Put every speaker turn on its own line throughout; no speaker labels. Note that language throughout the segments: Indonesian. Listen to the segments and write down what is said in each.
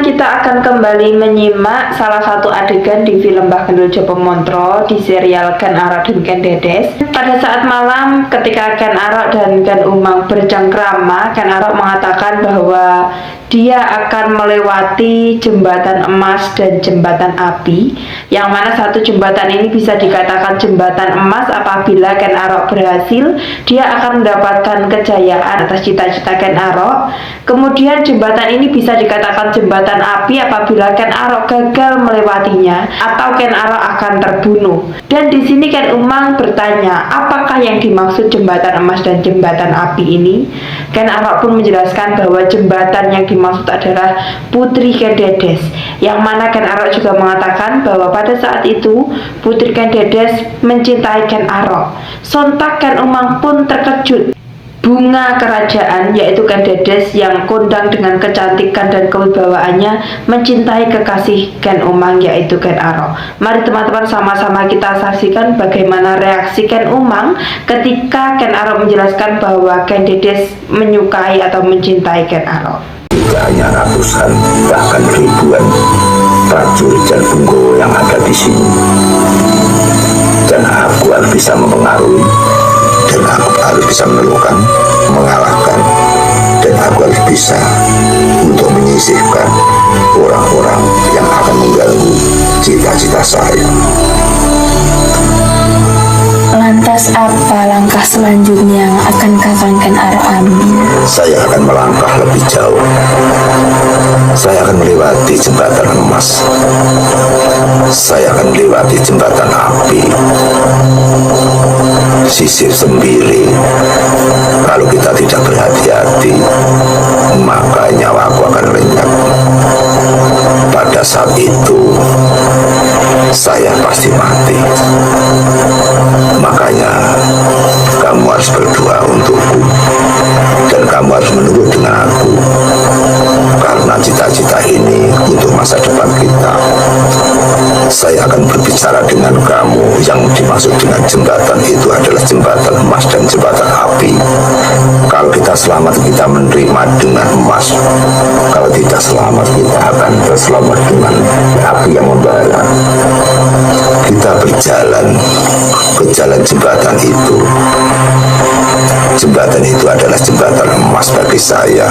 kita akan kembali menyimak salah satu adegan di film Mbah Gendul Jopomontro di serial Ken Arok dan Ken Dedes. Pada saat malam ketika Ken Arok dan Ken Umang bercengkrama, Ken Arok mengatakan bahwa dia akan melewati jembatan emas dan jembatan api, yang mana satu jembatan ini bisa dikatakan jembatan emas apabila Ken Arok berhasil, dia akan mendapatkan kejayaan atas cita-cita Ken Arok. Kemudian jembatan ini bisa dikatakan jembatan api apabila Ken Arok gagal melewatinya atau Ken Arok akan terbunuh. Dan di sini Ken Umang bertanya, apakah yang dimaksud jembatan emas dan jembatan api ini? Ken Arok pun menjelaskan bahwa jembatan yang dimaksud adalah Putri Ken Dedes, yang mana Ken Arok juga mengatakan bahwa pada saat itu Putri Ken Dedes mencintai Ken Arok. Sontak Ken Umang pun terkejut. Bunga kerajaan, yaitu Ken Dedes yang kondang dengan kecantikan dan kewibawaannya, mencintai kekasih Ken Umang, yaitu Ken Arok. Mari teman-teman sama-sama kita saksikan bagaimana reaksi Ken Umang ketika Ken Arok menjelaskan bahwa Ken Dedes menyukai atau mencintai Ken Arok.
Tidak hanya ratusan, bahkan ribuan prajurit dan punggawa yang ada di sini, dan aku harus bisa mempengaruhi, dan aku harus bisa menemukan, mengalahkan, dan aku harus bisa untuk menyisihkan orang-orang yang akan mengganggu cita-cita saya.
Lantas apa langkah selanjutnya yang akan Kakang Ken Arok ambil?
Saya akan melangkah lebih jauh. Saya akan melewati jembatan emas. Saya akan melewati jembatan api. Sisir sendiri. Kalau kita tidak berhati-hati, maka nyawaku akan lenyap. Pada saat itu, saya pasti mati. Makanya kamu harus berdoa untukku, dan kamu harus menurut dengan aku, karena cita-cita ini untuk masa depan kita. Saya akan berbicara dengan kamu. Yang dimaksud dengan jembatan itu adalah jembatan emas dan jembatan api. Kalau kita selamat, kita menerima dengan emas. Kalau tidak selamat, kita akan berselamat dengan api yang membara. Kita berjalan ke jalan jembatan itu. Jembatan itu adalah jembatan emas bagi saya,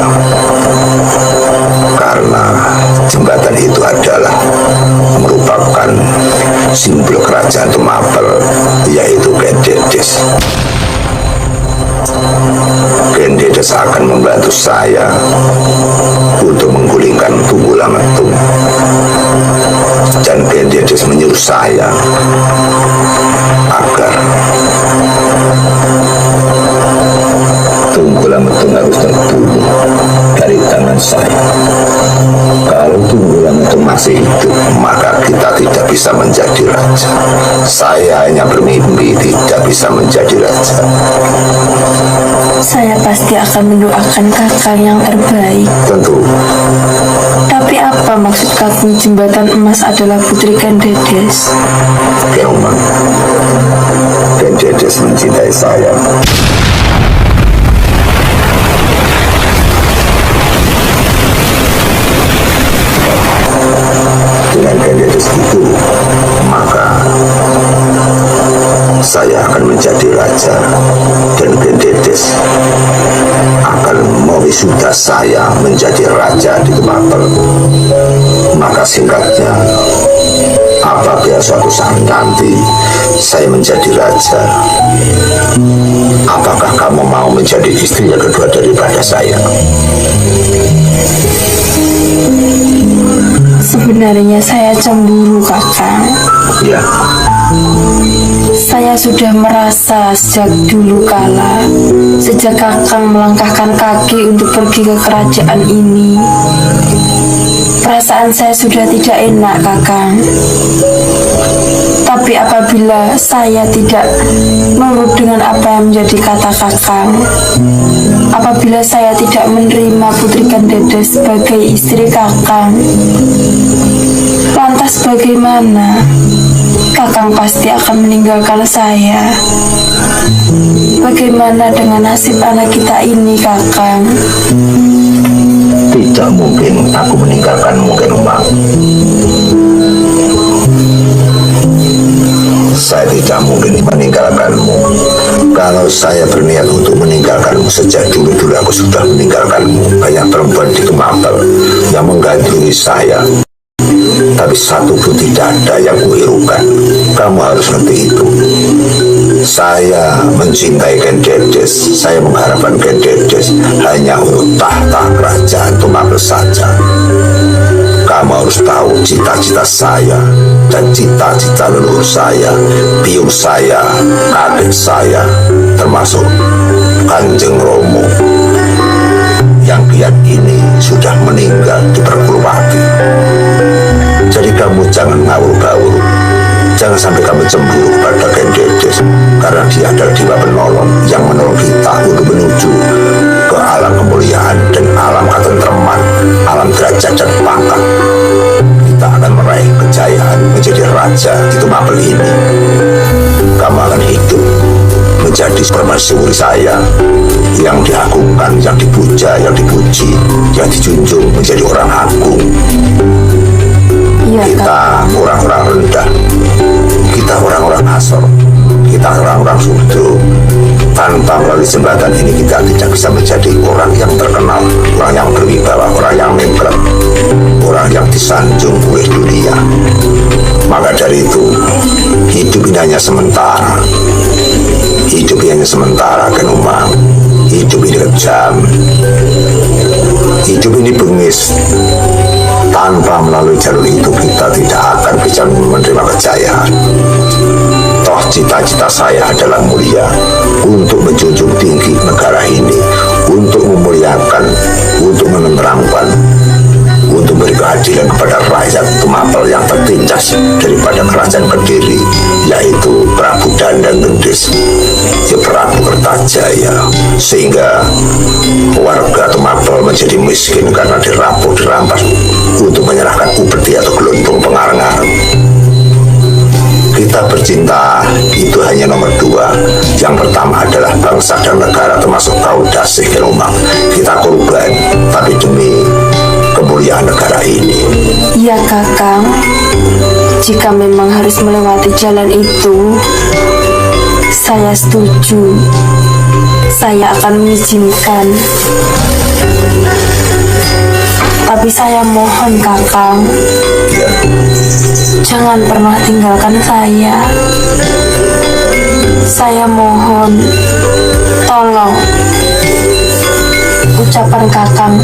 karena jembatan itu adalah merupakan simbol kerajaan Tumapel, yaitu Ken Dedes. Ken Dedes akan membantu saya untuk menggulingkan Tunggul-Ametung, dan Ken Dedes menyuruh saya agar Tunggul-Ametung harus terbunuh dari tangan saya. Kalau Tunggul-Ametung masih hidup, maka kita tidak bisa menjadi raja. Saya hanya bermimpi tidak bisa menjadi raja.
Saya pasti akan mendoakan Kakang yang terbaik.
Tentu.
Tapi apa maksud Kakang jembatan emas adalah Putri Ken Dedes?
Ken Umang, Ken Dedes mencintai saya. Dengan Ken Dedes itu, maka saya akan menjadi raja, dan Ken Dedes akan mewisuda saya menjadi raja di Tumapel. Maka singkatnya, apabila suatu saat nanti saya menjadi raja, apakah kamu mau menjadi istri yang kedua daripada saya?
Sebenarnya saya cemburu, Kakang.
Ya.
Saya sudah merasa sejak dulu kala, sejak Kakang melangkahkan kaki untuk pergi ke kerajaan ini, perasaan saya sudah tidak enak, Kakang. Tapi apabila saya tidak menurut dengan apa yang menjadi kata Kakang, apabila saya tidak menerima Putri Ken Dedes sebagai istri Kakang, lantas bagaimana? Kakang pasti akan meninggalkan saya. Bagaimana dengan nasib anak kita ini, Kakang?
Tidak mungkin aku meninggalkanmu, Ken Kalau saya berniat untuk meninggalkanmu, sejak dulu-dulu aku sudah meninggalkanmu. Banyak perempuan di Kemapel yang menggandrungi saya, tapi satu pun tidak ada yang kuhirukan. Kamu harus ngerti itu. Saya mencintai Ken Dedes, saya mengharapkan Ken Dedes hanya untuk tahta kerajaan Tumapel saja. Kamu harus tahu cita-cita saya dan cita-cita leluhur saya, biung saya, kakek saya, termasuk Kanjeng Romo yang kian ini sudah meninggal di Perpulwati. Jadi kamu jangan ngawur-ngawur, jangan sampai kamu cemburu kepada Ken Dedes, karena dia adalah dewa penolong yang menolong kita untuk menuju ke alam kemuliaan dan alam ketenteraman, alam derajat dan pangkat. Kita akan meraih kejayaan menjadi raja di Tumapel ini. Kamu akan hidup menjadi permaisuri saya yang diagungkan, yang dipuja, yang dipuji, yang dijunjung menjadi orang agung.
Iya,
Kita orang-orang rendah, kita orang-orang asor, kita orang-orang sudro. Tanpa melalui jembatan ini kita tidak bisa menjadi orang yang terkenal, orang yang berwibawa, orang yang minggat, orang yang disanjung oleh dunia. Maka dari itu, hidup ini hanya sementara. Hidup ini hanya sementara, Ken Umang. Hidup ini kejam. Hidup ini bengis. Tanpa melalui jalur itu kita tidak akan bisa menerima kejayaan. Toh cita-cita saya adalah mulia, untuk menjunjung tinggi negara ini, untuk memuliakan, untuk menenteramkan, untuk beri keadilan kepada rakyat Tumapel yang tertindas daripada kerajaan Kediri, yaitu Prabu Dandang Gendis, Prabu Kertajaya, sehingga warga Tumapel menjadi miskin karena dirampok, dirampas untuk menyerahkan upeti atau gelondong pengarang-arang. Kita bercinta itu hanya nomor dua. Yang pertama adalah bangsa dan negara, termasuk kau Dasih Ken Umang. Kita korban, tapi demi kemuliaan negara ini.
Iya Kakang, jika memang harus melewati jalan itu, saya setuju. Saya akan mengizinkan. Tapi saya mohon Kakang,
Ya,
jangan pernah tinggalkan saya. Saya mohon, tolong. Ucapan Kakang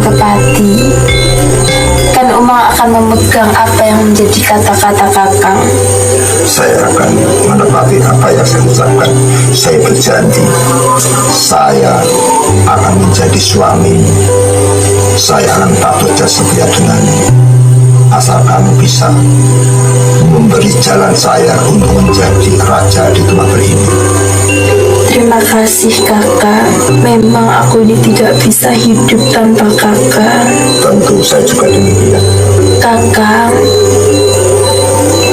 Kepati, Ken Umang akan memegang apa yang menjadi kata-kata Kakang.
saya akan menepati apa yang saya ucapkan. Saya berjanji, saya akan menjadi suami. Saya akan tak setia denganmu, asal kamu bisa memberi jalan saya untuk menjadi raja di Tumapel ini.
Terima kasih Kakak. Memang aku ini tidak bisa hidup tanpa Kakak.
Tentu saya juga demikian.
Kakak,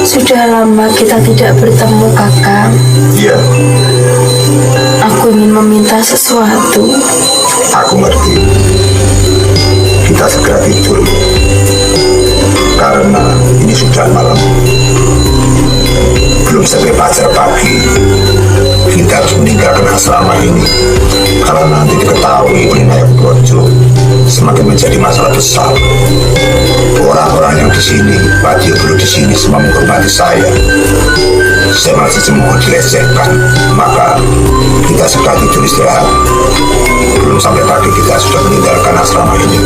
sudah lama kita tidak bertemu Kakak.
Iya,
Aku ingin meminta sesuatu.
aku ngerti. Kita segera tidur, karena ini sudah malam. Belum sampai fajar pagi. Kita harus meninggalkan asrama ini, karena nanti diketahui oleh Nyai Brojo, semakin menjadi masalah besar. Orang-orang yang di sini, Pak Guru di sini, semua menghormati saya. Saya masih semua dilecehkan, maka kita segera tidur istirahat. Belum sampai pagi kita sudah meninggalkan asrama ini.